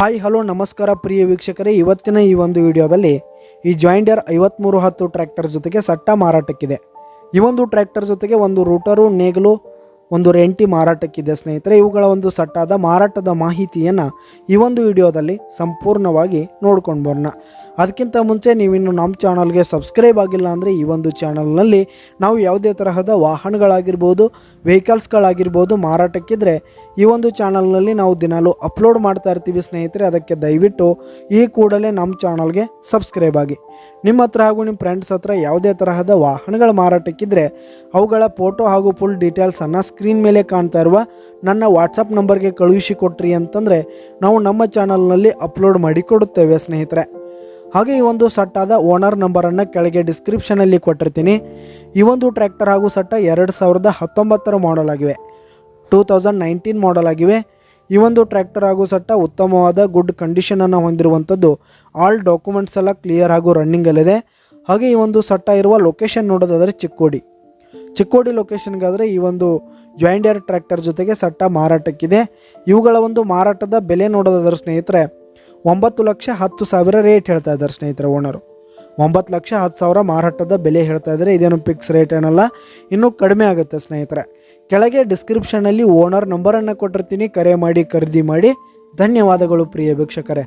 Hi hello ನಮಸ್ಕಾರ ಪ್ರಿಯ ವೀಕ್ಷಕರೇ, ಇವತ್ತಿನ ಈ ಒಂದು ವಿಡಿಯೋದಲ್ಲಿ ಈ ಜಾಯಿಂಟ್ ಡೀರ್ 5310 ಟ್ರ್ಯಾಕ್ಟರ್ ಜೊತೆಗೆ ಸಟ್ಟ ಮಾರಾಟಕ್ಕಿದೆ. ಈ ಒಂದು ಟ್ರ್ಯಾಕ್ಟರ್ ಜೊತೆಗೆ ಒಂದು ರೂಟರು, ನೇಗಿಲು, ಒಂದು ರೆಂಟಿ ಮಾರಾಟಕ್ಕಿದೆ ಸ್ನೇಹಿತರೆ. ಇವುಗಳ ಒಂದು ಸಟ್ಟಾದ ಮಾರಾಟದ ಮಾಹಿತಿಯನ್ನು ಈ ಒಂದು ವಿಡಿಯೋದಲ್ಲಿ ಸಂಪೂರ್ಣವಾಗಿ ನೋಡ್ಕೊಂಡು ಬರೋಣ. ಅದಕ್ಕಿಂತ ಮುಂಚೆ ನೀವಿನ್ನು ನಮ್ಮ ಚಾನಲ್ಗೆ ಸಬ್ಸ್ಕ್ರೈಬ್ ಆಗಿಲ್ಲ ಅಂದರೆ ಈ ಒಂದು ಚಾನಲ್ನಲ್ಲಿ ನಾವು ಯಾವುದೇ ತರಹದ ವಾಹನಗಳಾಗಿರ್ಬೋದು, ವೆಹಿಕಲ್ಸ್ಗಳಾಗಿರ್ಬೋದು ಮಾರಾಟಕ್ಕಿದ್ರೆ ಈ ಒಂದು ಚಾನಲ್ನಲ್ಲಿ ನಾವು ದಿನಾಲೂ ಅಪ್ಲೋಡ್ ಮಾಡ್ತಾ ಇರ್ತೀವಿ ಸ್ನೇಹಿತರೆ. ಅದಕ್ಕೆ ದಯವಿಟ್ಟು ಈ ಕೂಡಲೇ ನಮ್ಮ ಚಾನಲ್ಗೆ ಸಬ್ಸ್ಕ್ರೈಬ್ ಆಗಿ. ನಿಮ್ಮ ಹತ್ರ ಹಾಗೂ ನಿಮ್ಮ ಫ್ರೆಂಡ್ಸ್ ಹತ್ರ ಯಾವುದೇ ತರಹದ ವಾಹನಗಳ ಮಾರಾಟಕ್ಕಿದ್ರೆ ಅವುಗಳ ಫೋಟೋ ಹಾಗೂ ಫುಲ್ ಡೀಟೇಲ್ಸನ್ನು ಸ್ಕ್ರೀನ್ ಮೇಲೆ ಕಾಣ್ತಾ ಇರುವ ನನ್ನ ವಾಟ್ಸಪ್ ನಂಬರ್ಗೆ ಕಳುಹಿಸಿ ಕೊಟ್ರಿ ಅಂತಂದರೆ ನಾವು ನಮ್ಮ ಚಾನಲ್ನಲ್ಲಿ ಅಪ್ಲೋಡ್ ಮಾಡಿ ಕೊಡುತ್ತೇವೆ ಸ್ನೇಹಿತರೆ. ಹಾಗೆ ಈ ಒಂದು ಸಟ್ಟಾದ ಓನರ್ ನಂಬರನ್ನು ಕೆಳಗೆ ಡಿಸ್ಕ್ರಿಪ್ಷನಲ್ಲಿ ಕೊಟ್ಟಿರ್ತೀನಿ. ಈ ಒಂದು ಟ್ರ್ಯಾಕ್ಟರ್ ಹಾಗೂ ಸಟ್ಟ 2019 ಮಾಡಲ್ ಆಗಿವೆ, 2019 ಮಾಡಲ್ ಆಗಿವೆ. ಈ ಒಂದು ಟ್ರ್ಯಾಕ್ಟರ್ ಹಾಗೂ ಸಟ್ಟ ಉತ್ತಮವಾದ ಗುಡ್ ಕಂಡೀಷನನ್ನು ಹೊಂದಿರುವಂಥದ್ದು. ಆಲ್ ಡಾಕ್ಯುಮೆಂಟ್ಸ್ ಎಲ್ಲ ಕ್ಲಿಯರ್ ಹಾಗೂ ರನ್ನಿಂಗಲ್ಲಿದೆ. ಹಾಗೆ ಈ ಒಂದು ಸಟ್ಟ ಇರುವ ಲೊಕೇಶನ್ ನೋಡೋದಾದರೆ ಚಿಕ್ಕೋಡಿ ಲೊಕೇಶನ್ಗಾದರೆ ಈ ಒಂದು ಜಾಯಿಂಟ್ ಡೀರ್ ಟ್ರ್ಯಾಕ್ಟರ್ ಜೊತೆಗೆ ಸಟ್ಟ ಮಾರಾಟಕ್ಕಿದೆ. ಇವುಗಳ ಒಂದು ಮಾರಾಟದ ಬೆಲೆ ನೋಡೋದಾದ್ರೆ ಸ್ನೇಹಿತರೆ 9,10,000 ರೇಟ್ ಹೇಳ್ತಾ ಇದ್ದಾರೆ ಸ್ನೇಹಿತರೆ. ಓನರು 9,10,000 ಮಾರಾಟದ ಬೆಲೆ ಹೇಳ್ತಾ ಇದ್ದಾರೆ. ಇದೇನು ಫಿಕ್ಸ್ ರೇಟ್ ಏನಲ್ಲ, ಇನ್ನೂ ಕಡಿಮೆ ಆಗುತ್ತೆ ಸ್ನೇಹಿತರೆ. ಕೆಳಗೆ ಡಿಸ್ಕ್ರಿಪ್ಷನಲ್ಲಿ ಓನರ್ ನಂಬರನ್ನು ಕೊಟ್ಟಿರ್ತೀನಿ, ಕರೆ ಮಾಡಿ ಖರೀದಿ ಮಾಡಿ. ಧನ್ಯವಾದಗಳು ಪ್ರಿಯ ವೀಕ್ಷಕರೇ.